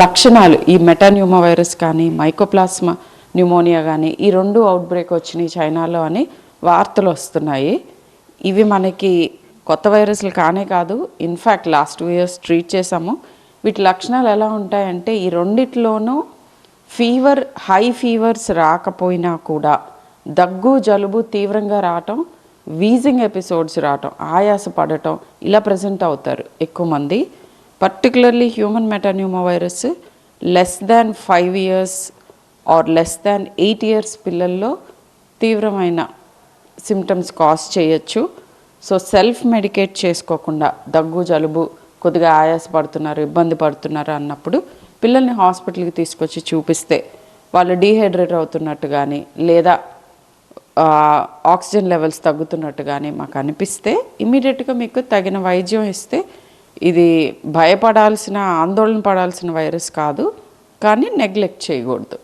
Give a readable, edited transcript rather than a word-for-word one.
లక్షణాలు ఈ మెటాన్యూమా వైరస్ కానీ మైకోప్లాస్మా న్యూమోనియా కానీ ఈ 2 అవుట్బ్రేక్ వచ్చినాయి చైనాలో అని వార్తలు వస్తున్నాయి. ఇవి మనకి కొత్త వైరస్లు కానే కాదు. ఇన్ఫ్యాక్ట్ లాస్ట్ 2 years ట్రీట్ చేసాము. వీటి లక్షణాలు ఎలా ఉంటాయంటే ఈ రెండిట్లోనూ హై ఫీవర్స్ రాకపోయినా కూడా దగ్గు జలుబు తీవ్రంగా రావటం, వీజింగ్ ఎపిసోడ్స్ రావటం, ఆయాస పడటం ఇలా ప్రజెంట్ అవుతారు ఎక్కువ మంది. Particularly human metapneumovirus less than 5 years or less than 8 years పిల్లల్లో తీవ్రమైన సిమ్టమ్స్ కాజ్ చేయొచ్చు. సో సెల్ఫ్ మెడికేట్ చేసుకోకుండా దగ్గు జలుబు కొద్దిగా ఆయాస పడుతున్నారు ఇబ్బంది పడుతున్నారు అన్నప్పుడు పిల్లల్ని హాస్పిటల్కి తీసుకొచ్చి చూపిస్తే వాళ్ళు డీహైడ్రేట్ అవుతున్నట్టు కానీ లేదా ఆక్సిజన్ లెవెల్స్ తగ్గుతున్నట్టు కానీ మాకు అనిపిస్తే ఇమీడియట్గా మీకు తగిన వైద్యం ఇస్తే ఇది భయపడాల్సిన ఆందోళన పడాల్సిన వైరస్ కాదు, కానీ నెగ్లెక్ట్ చేయకూడదు.